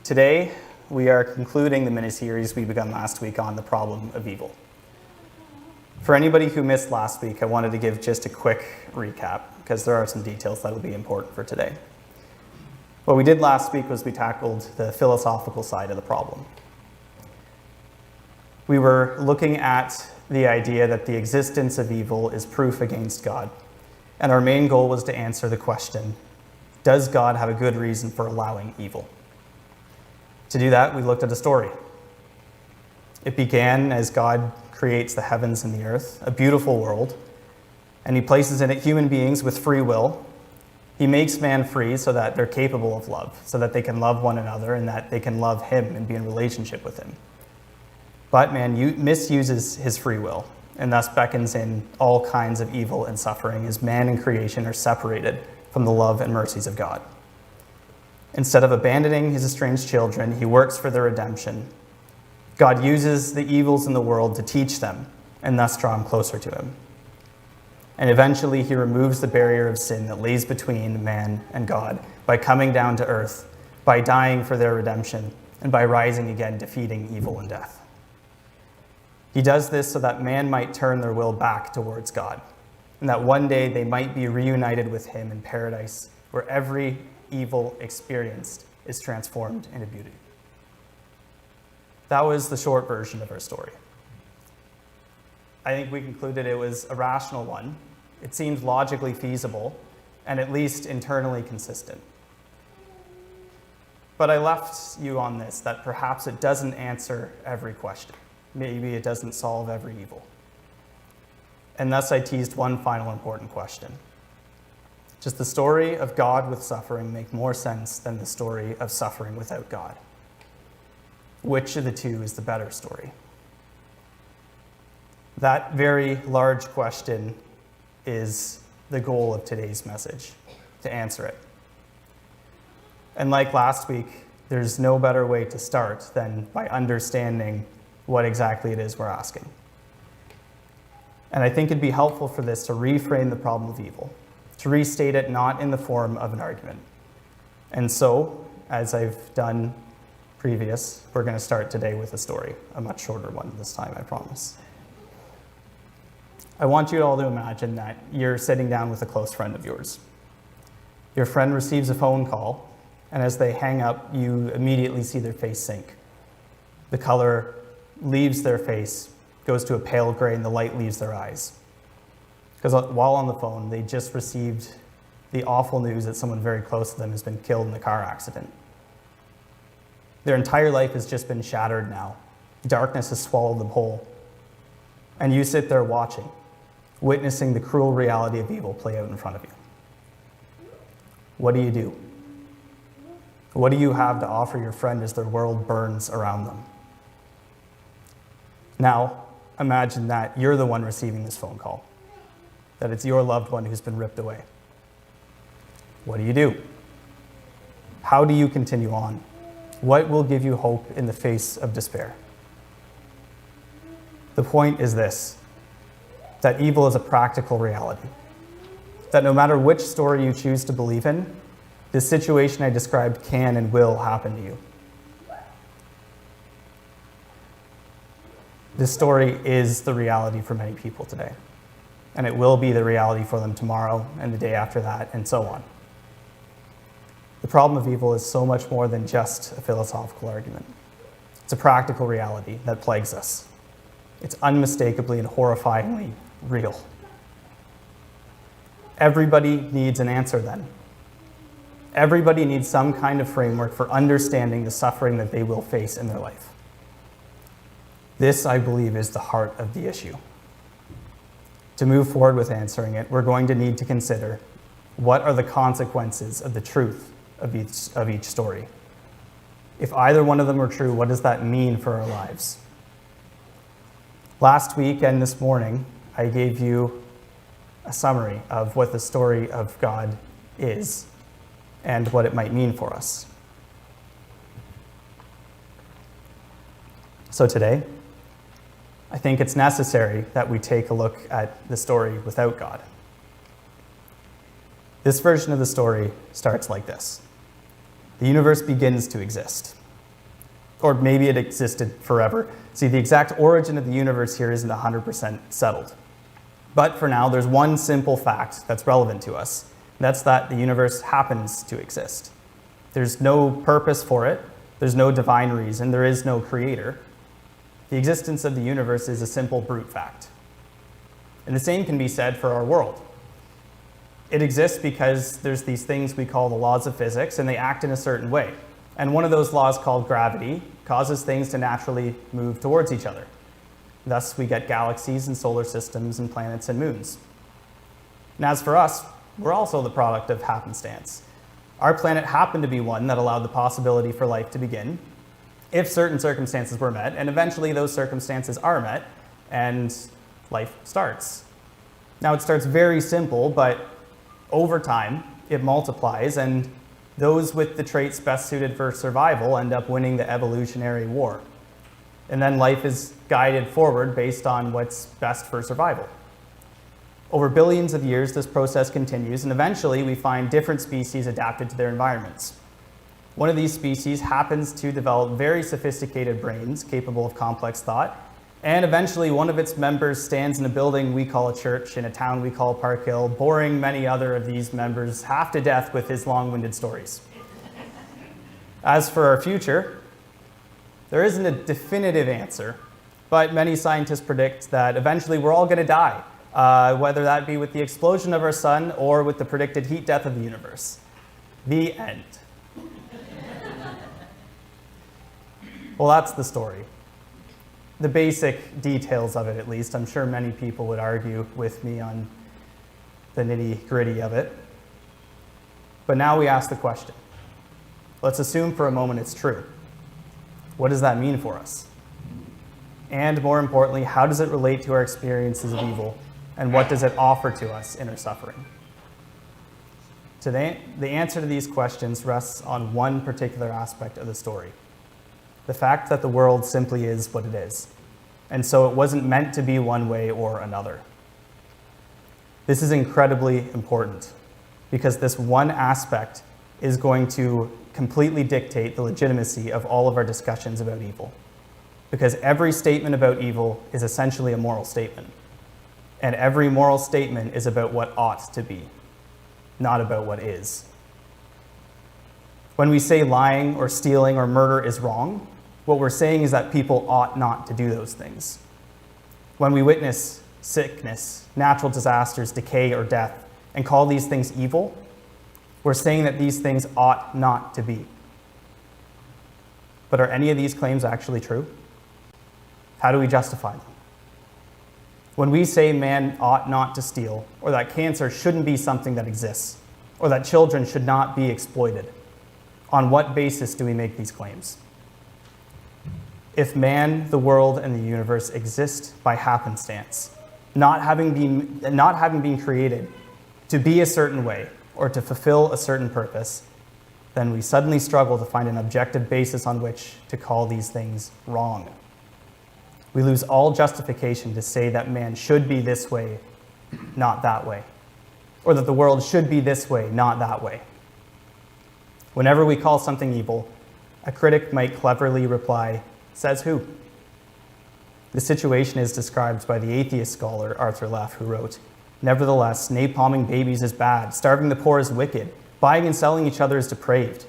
Today, we are concluding the mini-series we began last week on the problem of evil. For anybody who missed last week, I wanted to give just a quick recap, because there are some details that will be important for today. What we did last week was we tackled the philosophical side of the problem. We were looking at the idea that the existence of evil is proof against God, and our main goal was to answer the question, does God have a good reason for allowing evil? To do that, we looked at a story. It began as God creates the heavens and the earth, a beautiful world, and he places in it human beings with free will. He makes man free so that they're capable of love, so that they can love one another and that they can love him and be in relationship with him. But man misuses his free will, and thus beckons in all kinds of evil and suffering as man and creation are separated from the love and mercies of God. Instead of abandoning his estranged children, he works for their redemption. God uses the evils in the world to teach them and thus draw them closer to him. And eventually he removes the barrier of sin that lays between man and God by coming down to earth, by dying for their redemption, and by rising again, defeating evil and death. He does this so that man might turn their will back towards God, and that one day they might be reunited with him in paradise, where every evil experienced is transformed into beauty. That was the short version of our story. I think we concluded it was a rational one. It seemed logically feasible and at least internally consistent. But I left you on this, that perhaps it doesn't answer every question. Maybe it doesn't solve every evil. And thus I teased one final important question. Does the story of God with suffering make more sense than the story of suffering without God? Which of the two is the better story? That very large question is the goal of today's message, to answer it. And like last week, there's no better way to start than by understanding what exactly it is we're asking. And I think it'd be helpful for this to reframe the problem of evil, to restate it not in the form of an argument. And so, as I've done previous, we're going to start today with a story, a much shorter one this time, I promise. I want you all to imagine that you're sitting down with a close friend of yours. Your friend receives a phone call, and as they hang up, you immediately see their face sink. The color leaves their face, goes to a pale gray, and the light leaves their eyes. Because while on the phone, they just received the awful news that someone very close to them has been killed in a car accident. Their entire life has just been shattered now. Darkness has swallowed them whole. And you sit there watching, witnessing the cruel reality of evil play out in front of you. What do you do? What do you have to offer your friend as their world burns around them? Now, imagine that you're the one receiving this phone call, that it's your loved one who's been ripped away. What do you do? How do you continue on? What will give you hope in the face of despair? The point is this, that evil is a practical reality. That no matter which story you choose to believe in, the situation I described can and will happen to you. This story is the reality for many people today, and it will be the reality for them tomorrow and the day after that, and so on. The problem of evil is so much more than just a philosophical argument. It's a practical reality that plagues us. It's unmistakably and horrifyingly real. Everybody needs an answer then. Everybody needs some kind of framework for understanding the suffering that they will face in their life. This, I believe, is the heart of the issue. To move forward with answering it, we're going to need to consider what are the consequences of the truth of each story. If either one of them are true, what does that mean for our lives? Last week and this morning, I gave you a summary of what the story of God is and what it might mean for us. So today, I think it's necessary that we take a look at the story without God. This version of the story starts like this. The universe begins to exist. Or maybe it existed forever. See, the exact origin of the universe here isn't 100% settled. But for now, there's one simple fact that's relevant to us. That's that the universe happens to exist. There's no purpose for it. There's no divine reason. There is no creator. The existence of the universe is a simple brute fact. And the same can be said for our world. It exists because there's these things we call the laws of physics, and they act in a certain way. And one of those laws, called gravity, causes things to naturally move towards each other. Thus, we get galaxies and solar systems and planets and moons. And as for us, we're also the product of happenstance. Our planet happened to be one that allowed the possibility for life to begin, if certain circumstances were met, and eventually those circumstances are met, and life starts. Now, it starts very simple, but over time, it multiplies, and those with the traits best suited for survival end up winning the evolutionary war. And then life is guided forward based on what's best for survival. Over billions of years, this process continues, and eventually we find different species adapted to their environments. One of these species happens to develop very sophisticated brains capable of complex thought, and eventually one of its members stands in a building we call a church in a town we call Park Hill, boring many other of these members half to death with his long-winded stories. As for our future, there isn't a definitive answer, but many scientists predict that eventually we're all going to die, whether that be with the explosion of our sun or with the predicted heat death of the universe. The end. Well, that's the story. The basic details of it, at least. I'm sure many people would argue with me on the nitty-gritty of it. But now we ask the question. Let's assume for a moment it's true. What does that mean for us? And more importantly, how does it relate to our experiences of evil? And what does it offer to us in our suffering? Today, the answer to these questions rests on one particular aspect of the story. The fact that the world simply is what it is. And so it wasn't meant to be one way or another. This is incredibly important because this one aspect is going to completely dictate the legitimacy of all of our discussions about evil. Because every statement about evil is essentially a moral statement. And every moral statement is about what ought to be, not about what is. When we say lying or stealing or murder is wrong, what we're saying is that people ought not to do those things. When we witness sickness, natural disasters, decay, or death, and call these things evil, we're saying that these things ought not to be. But are any of these claims actually true? How do we justify them? When we say man ought not to steal, or that cancer shouldn't be something that exists, or that children should not be exploited, on what basis do we make these claims? If man, the world, and the universe exist by happenstance, not having been created to be a certain way or to fulfill a certain purpose, then we suddenly struggle to find an objective basis on which to call these things wrong. We lose all justification to say that man should be this way, not that way, or that the world should be this way, not that way. Whenever we call something evil, a critic might cleverly reply, "Says who?" The situation is described by the atheist scholar Arthur Leff, who wrote, "Nevertheless, napalming babies is bad, starving the poor is wicked, buying and selling each other is depraved.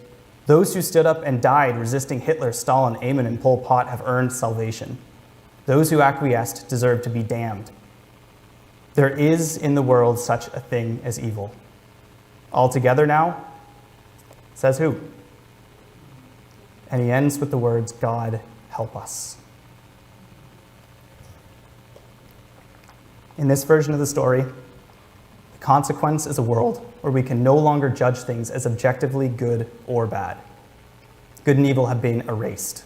Those who stood up and died resisting Hitler, Stalin, Amen, and Pol Pot have earned salvation. Those who acquiesced deserve to be damned. There is in the world such a thing as evil. Altogether now, says who?" And he ends with the words, "God help us." In this version of the story, the consequence is a world where we can no longer judge things as objectively good or bad. Good and evil have been erased.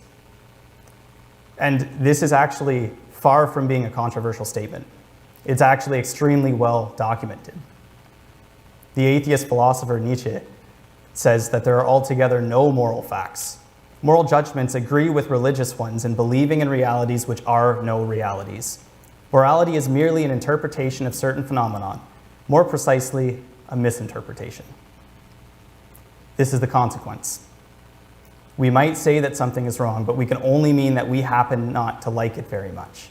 And this is actually far from being a controversial statement. It's actually extremely well documented. The atheist philosopher Nietzsche says that there are altogether no moral facts. Moral judgments agree with religious ones in believing in realities which are no realities. Morality is merely an interpretation of certain phenomenon, more precisely, a misinterpretation. This is the consequence. We might say that something is wrong, but we can only mean that we happen not to like it very much.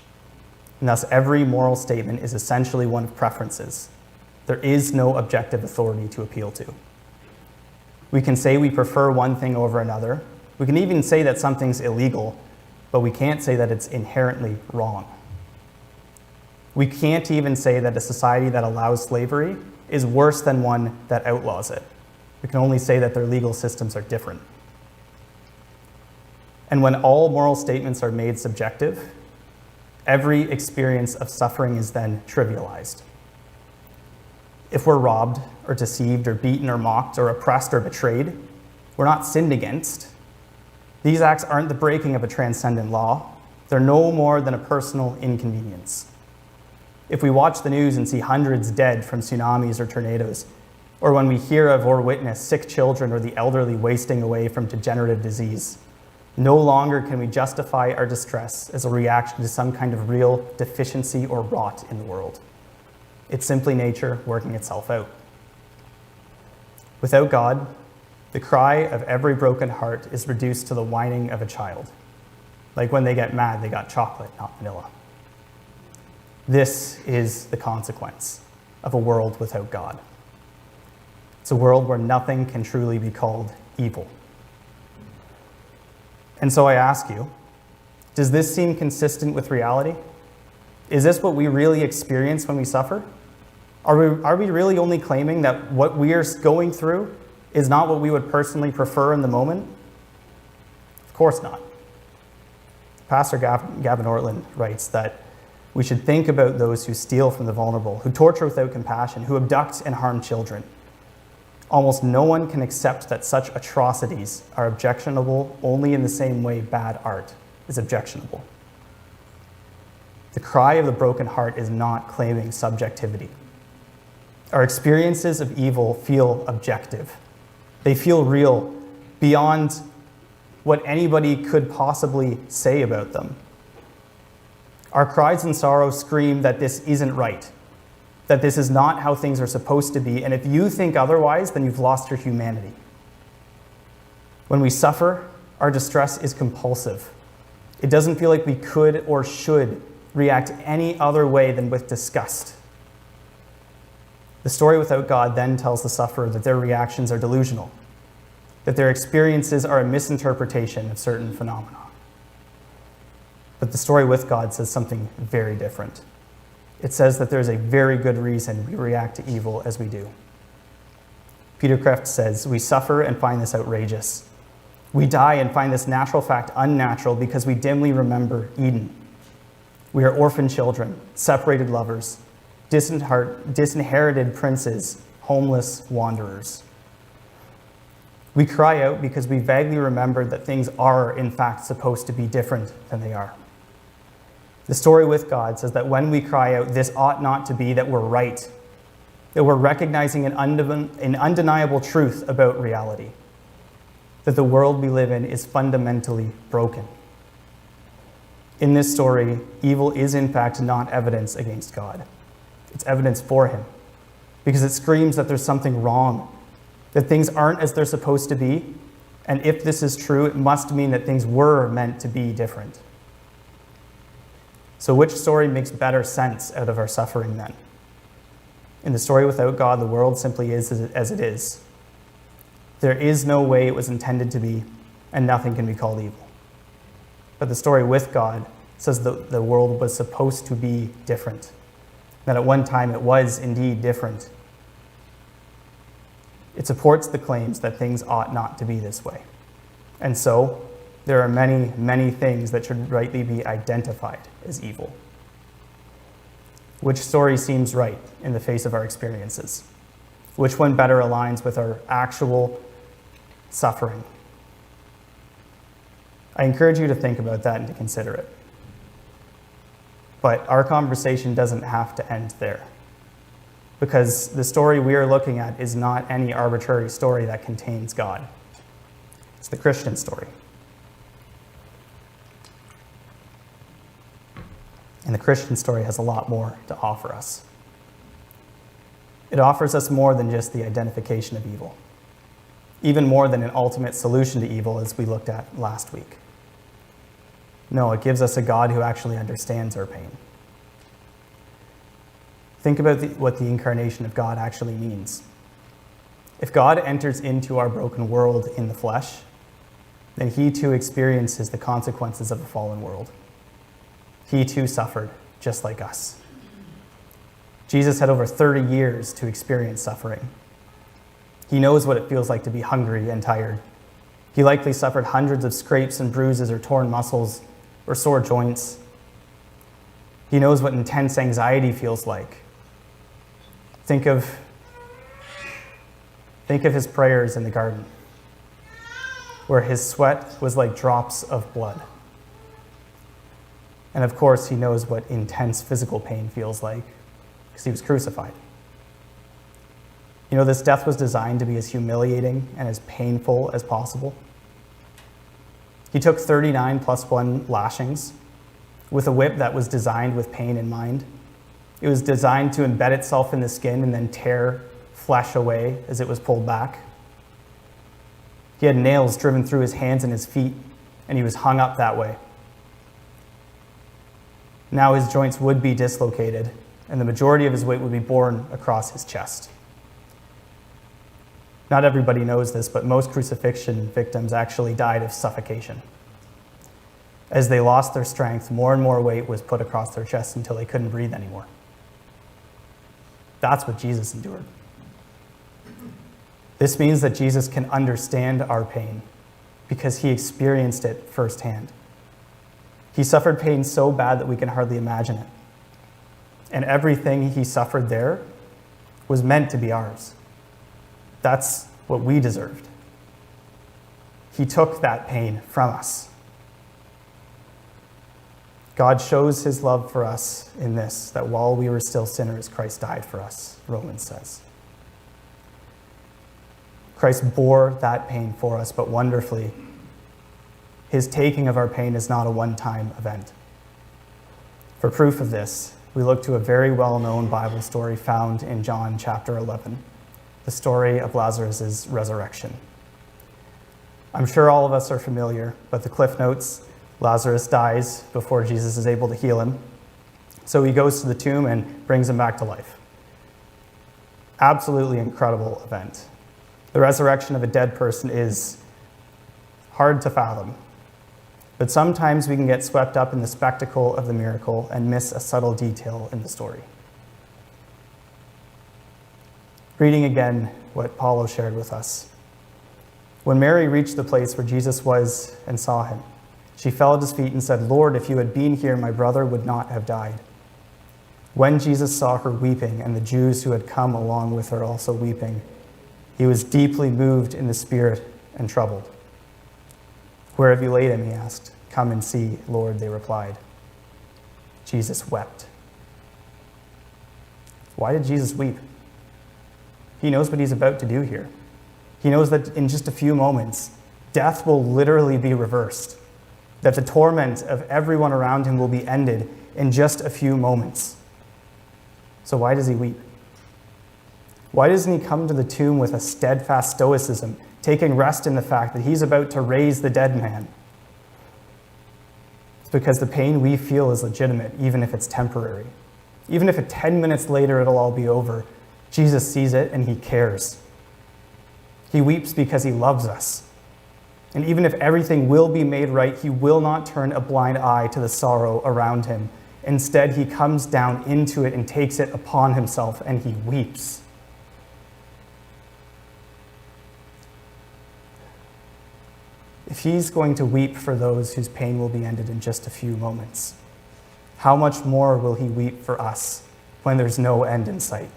And thus, every moral statement is essentially one of preferences. There is no objective authority to appeal to. We can say we prefer one thing over another. We can even say that something's illegal, but we can't say that it's inherently wrong. We can't even say that a society that allows slavery is worse than one that outlaws it. We can only say that their legal systems are different. And when all moral statements are made subjective, every experience of suffering is then trivialized. If we're robbed or deceived or beaten or mocked or oppressed or betrayed, we're not sinned against. These acts aren't the breaking of a transcendent law. They're no more than a personal inconvenience. If we watch the news and see hundreds dead from tsunamis or tornadoes, or when we hear of or witness sick children or the elderly wasting away from degenerative disease, no longer can we justify our distress as a reaction to some kind of real deficiency or rot in the world. It's simply nature working itself out. Without God, the cry of every broken heart is reduced to the whining of a child. Like when they get mad, they got chocolate, not vanilla. This is the consequence of a world without God. It's a world where nothing can truly be called evil. And so I ask you, does this seem consistent with reality? Is this what we really experience when we suffer? Are we really only claiming that what we are going through is not what we would personally prefer in the moment? Of course not. Pastor Gavin Ortland writes that we should think about those who steal from the vulnerable, who torture without compassion, who abduct and harm children. Almost no one can accept that such atrocities are objectionable only in the same way bad art is objectionable. The cry of the broken heart is not claiming subjectivity. Our experiences of evil feel objective. They feel real, beyond what anybody could possibly say about them. Our cries and sorrow scream that this isn't right, that this is not how things are supposed to be, and if you think otherwise, then you've lost your humanity. When we suffer, our distress is compulsive. It doesn't feel like we could or should react any other way than with disgust. The story without God then tells the sufferer that their reactions are delusional, that their experiences are a misinterpretation of certain phenomena. But the story with God says something very different. It says that there's a very good reason we react to evil as we do. Peter Kreeft says, "We suffer and find this outrageous. We die and find this natural fact unnatural because we dimly remember Eden. We are orphan children, separated lovers, disinherited princes, homeless wanderers. We cry out because we vaguely remember that things are, in fact, supposed to be different than they are." The story with God says that when we cry out, this ought not to be, that we're right, that we're recognizing an undeniable truth about reality, that the world we live in is fundamentally broken. In this story, evil is in fact not evidence against God. It's evidence for him, because it screams that there's something wrong, that things aren't as they're supposed to be, and if this is true, it must mean that things were meant to be different. So which story makes better sense out of our suffering then? In the story without God, the world simply is as it is. There is no way it was intended to be, and nothing can be called evil. But the story with God says that the world was supposed to be different, that at one time it was indeed different. It supports the claims that things ought not to be this way. And so, there are many, many things that should rightly be identified as evil. Which story seems right in the face of our experiences? Which one better aligns with our actual suffering? I encourage you to think about that and to consider it. But our conversation doesn't have to end there, because the story we are looking at is not any arbitrary story that contains God. It's the Christian story. And the Christian story has a lot more to offer us. It offers us more than just the identification of evil. even more than an ultimate solution to evil as we looked at last week. No, it gives us a God who actually understands our pain. Think about what the incarnation of God actually means. If God enters into our broken world in the flesh, then he too experiences the consequences of a fallen world. He too suffered, just like us. Jesus had over 30 years to experience suffering. He knows what it feels like to be hungry and tired. He likely suffered hundreds of scrapes and bruises or torn muscles or sore joints. He knows what intense anxiety feels like. Think of his prayers in the garden, where his sweat was like drops of blood. And of course, he knows what intense physical pain feels like, because he was crucified. You know, this death was designed to be as humiliating and as painful as possible. He took 39 plus 1 lashings with a whip that was designed with pain in mind. It was designed to embed itself in the skin and then tear flesh away as it was pulled back. He had nails driven through his hands and his feet, and he was hung up that way. Now his joints would be dislocated, and the majority of his weight would be borne across his chest. Not everybody knows this, but most crucifixion victims actually died of suffocation. As they lost their strength, more and more weight was put across their chest until they couldn't breathe anymore. That's what Jesus endured. This means that Jesus can understand our pain because he experienced it firsthand. He suffered pain so bad that we can hardly imagine it. And everything he suffered there was meant to be ours. That's what we deserved. He took that pain from us. God shows his love for us in this, that while we were still sinners, Christ died for us, Romans says. Christ bore that pain for us, but wonderfully, his taking of our pain is not a one-time event. For proof of this, we look to a very well-known Bible story found in John chapter 11, the story of Lazarus' resurrection. I'm sure all of us are familiar, but the Cliff Notes, Lazarus dies before Jesus is able to heal him. So he goes to the tomb and brings him back to life. Absolutely incredible event. The resurrection of a dead person is hard to fathom. But sometimes we can get swept up in the spectacle of the miracle and miss a subtle detail in the story. Reading again what Paulo shared with us. When Mary reached the place where Jesus was and saw him, she fell at his feet and said, "Lord, if you had been here, my brother would not have died." When Jesus saw her weeping, and the Jews who had come along with her also weeping, he was deeply moved in the spirit and troubled. "Where have you laid him?" he asked. "Come and see, Lord," they replied. Jesus wept. Why did Jesus weep? He knows what he's about to do here. He knows that in just a few moments, death will literally be reversed, that the torment of everyone around him will be ended in just a few moments. So why does he weep? Why doesn't he come to the tomb with a steadfast stoicism, taking rest in the fact that he's about to raise the dead man? It's because the pain we feel is legitimate, even if it's temporary. Even if 10 minutes later it'll all be over, Jesus sees it and he cares. He weeps because he loves us. And even if everything will be made right, he will not turn a blind eye to the sorrow around him. Instead, he comes down into it and takes it upon himself, and he weeps. If he's going to weep for those whose pain will be ended in just a few moments, how much more will he weep for us when there's no end in sight?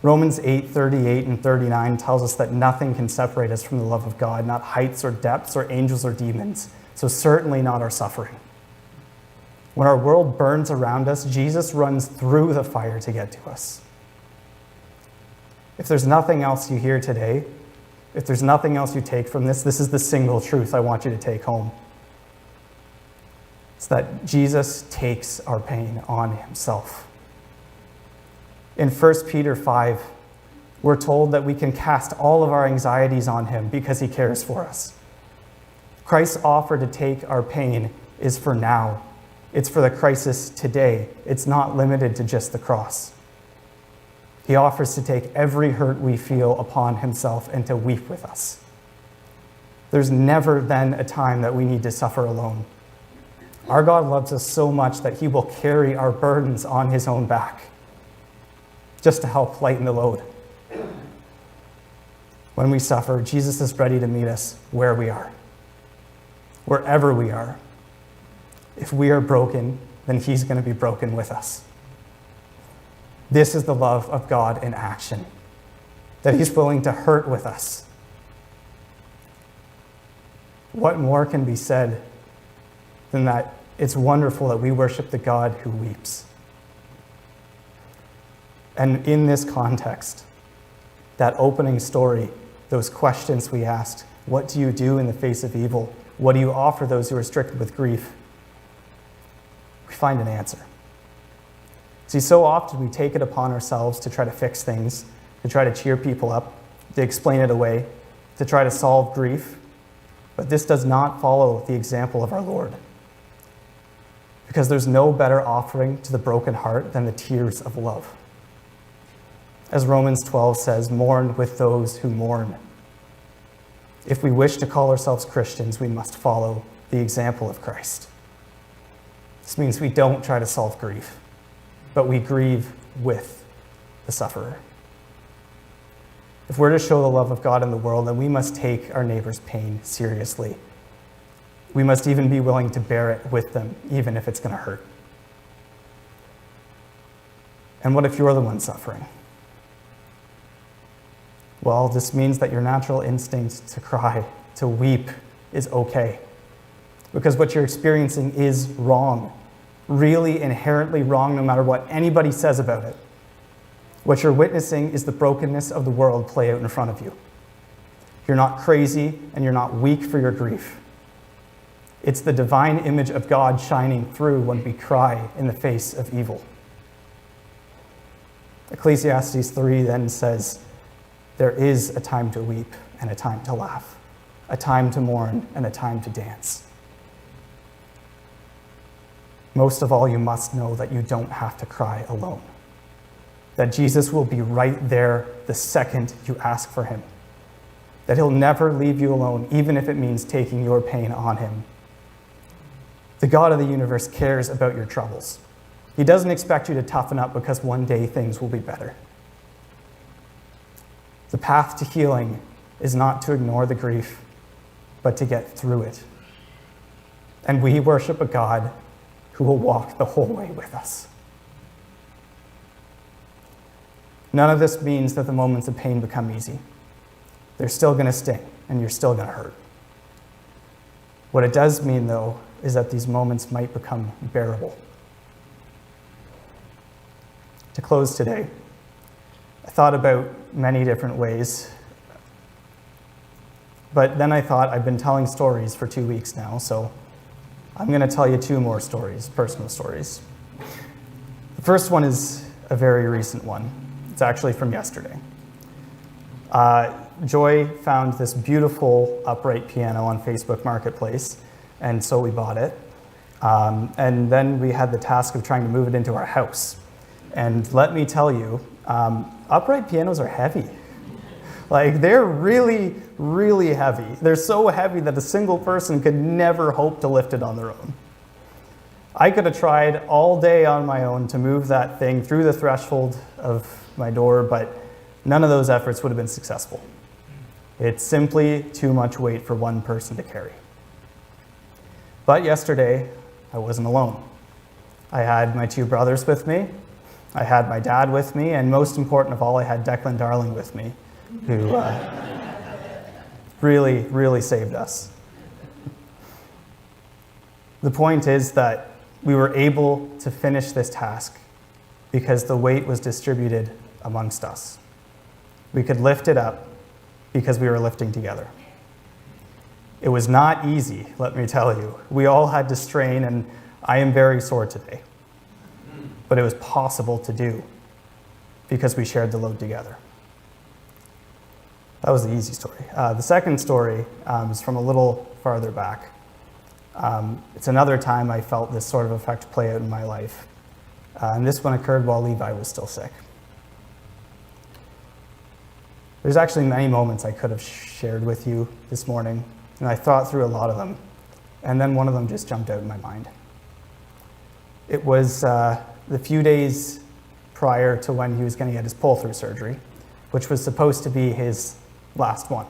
Romans 8:38 and 39 tells us that nothing can separate us from the love of God, not heights or depths or angels or demons, so certainly not our suffering. When our world burns around us, Jesus runs through the fire to get to us. If there's nothing else you hear today, if there's nothing else you take from this, this is the single truth I want you to take home. It's that Jesus takes our pain on himself. In 1 Peter 5, We're told that we can cast all of our anxieties on him because he cares for us. Christ's offer to take our pain is for now. It's for the crisis today. It's not limited to just the cross. He offers to take every hurt we feel upon himself and to weep with us. There's never then a time that we need to suffer alone. Our God loves us so much that he will carry our burdens on his own back just to help lighten the load. When we suffer, Jesus is ready to meet us where we are, wherever we are. If we are broken, then he's going to be broken with us. This is the love of God in action, that he's willing to hurt with us. What more can be said than that it's wonderful that we worship the God who weeps? And in this context, that opening story, those questions we asked, what do you do in the face of evil? What do you offer those who are stricken with grief? We find an answer. See, so often we take it upon ourselves to try to fix things, to try to cheer people up, to explain it away, to try to solve grief. But this does not follow the example of our Lord. Because there's no better offering to the broken heart than the tears of love. As Romans 12 says, mourn with those who mourn. If we wish to call ourselves Christians, we must follow the example of Christ. This means we don't try to solve grief, but we grieve with the sufferer. If we're to show the love of God in the world, then we must take our neighbor's pain seriously. We must even be willing to bear it with them, even if it's going to hurt. And what if you're the one suffering? Well, this means that your natural instinct to cry, to weep, is okay. Because what you're experiencing is wrong. Really inherently wrong, no matter what anybody says about it. What you're witnessing is the brokenness of the world play out in front of you. You're not crazy and you're not weak for your grief. It's the divine image of God shining through when we cry in the face of evil. Ecclesiastes 3 then says, there is a time to weep and a time to laugh, a time to mourn and a time to dance. Most of all, you must know that you don't have to cry alone. That Jesus will be right there the second you ask for him. That he'll never leave you alone, even if it means taking your pain on him. The God of the universe cares about your troubles. He doesn't expect you to toughen up because one day things will be better. The path to healing is not to ignore the grief, but to get through it. And we worship a God who will walk the whole way with us. None of this means that the moments of pain become easy. They're still going to sting, and you're still going to hurt. What it does mean, though, is that these moments might become bearable. To close today, I thought about many different ways, but then I thought I've been telling stories for 2 weeks now, so I'm going to tell you 2 more stories, personal stories. The first one is a very recent one. It's actually from yesterday. Joy found this beautiful upright piano on Facebook Marketplace, and so we bought it. And then we had the task of trying to move it into our house. And let me tell you, upright pianos are heavy. Like, they're really, really heavy. They're so heavy that a single person could never hope to lift it on their own. I could have tried all day on my own to move that thing through the threshold of my door, but none of those efforts would have been successful. It's simply too much weight for one person to carry. But yesterday, I wasn't alone. I had my 2 brothers with me, I had my dad with me, and most important of all, I had Declan Darling with me, who really, really saved us. The point is that we were able to finish this task because the weight was distributed amongst us. We could lift it up because we were lifting together. It was not easy, let me tell you. We all had to strain, and I am very sore today. But it was possible to do because we shared the load together. That was the easy story. The second story is from a little farther back. It's another time I felt this sort of effect play out in my life. And this one occurred while Levi was still sick. There's actually many moments I could have shared with you this morning, and I thought through a lot of them, and then one of them just jumped out in my mind. It was the few days prior to when he was going to get his pull-through surgery, which was supposed to be his last one.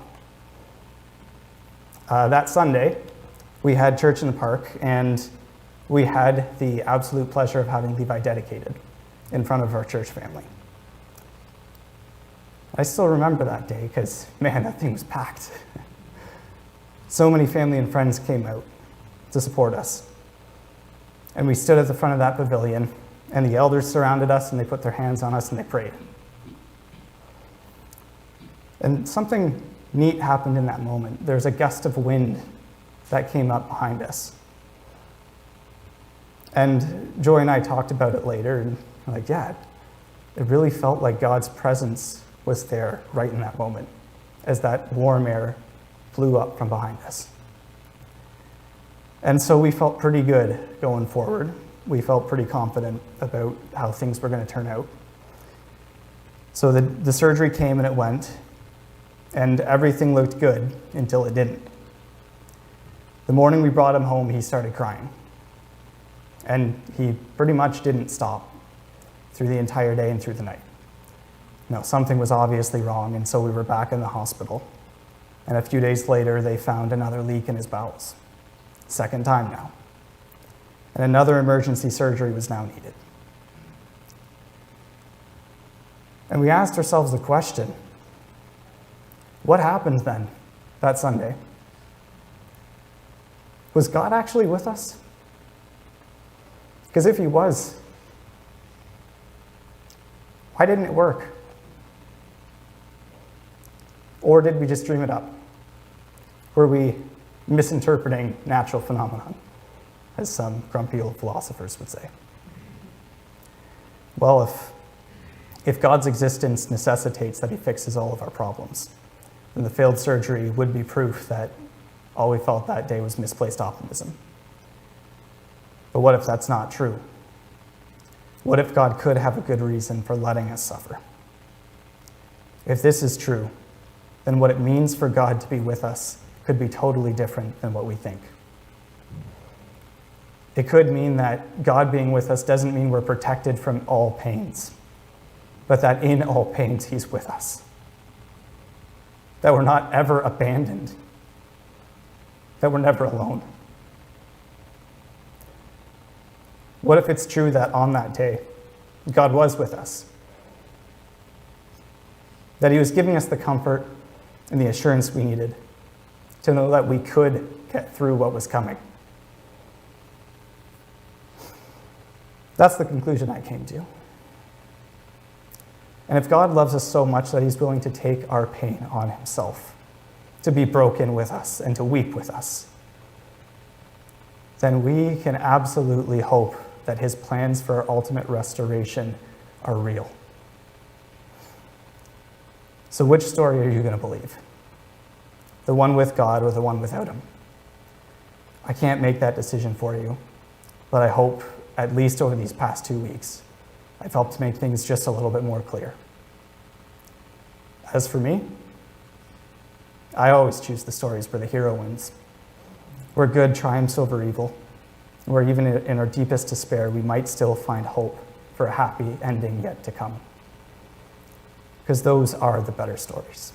That Sunday, we had church in the park, and we had the absolute pleasure of having Levi dedicated in front of our church family. I still remember that day because, man, that thing was packed. So many family and friends came out to support us. And we stood at the front of that pavilion, and the elders surrounded us, and they put their hands on us, and they prayed. And something neat happened in that moment. There's a gust of wind that came up behind us. And Joy and I talked about it later, and we're like, yeah, it really felt like God's presence was there right in that moment as that warm air blew up from behind us. And so we felt pretty good going forward. We felt pretty confident about how things were going to turn out. So the surgery came and it went, and everything looked good until it didn't. The morning we brought him home, he started crying. And he pretty much didn't stop through the entire day and through the night. No, something was obviously wrong, and so we were back in the hospital. And a few days later, they found another leak in his bowels. Second time now. And another emergency surgery was now needed. And we asked ourselves the question, what happened then that Sunday? Was God actually with us? Because if he was, why didn't it work? Or did we just dream it up? Were we misinterpreting natural phenomenon, as some grumpy old philosophers would say? Well, if God's existence necessitates that he fixes all of our problems, then the failed surgery would be proof that all we felt that day was misplaced optimism. But what if that's not true? What if God could have a good reason for letting us suffer? If this is true, then what it means for God to be with us could be totally different than what we think. It could mean that God being with us doesn't mean we're protected from all pains, but that in all pains, he's with us. That we're not ever abandoned, that we're never alone. What if it's true that on that day, God was with us? That he was giving us the comfort and the assurance we needed to know that we could get through what was coming. That's the conclusion I came to. And if God loves us so much that he's willing to take our pain on himself, to be broken with us and to weep with us, then we can absolutely hope that his plans for our ultimate restoration are real. So which story are you going to believe? The one with God or the one without him? I can't make that decision for you, but I hope, at least over these past 2 weeks, I've helped make things just a little bit more clear. As for me, I always choose the stories where the hero wins, where good triumphs over evil, where even in our deepest despair, we might still find hope for a happy ending yet to come. Because those are the better stories.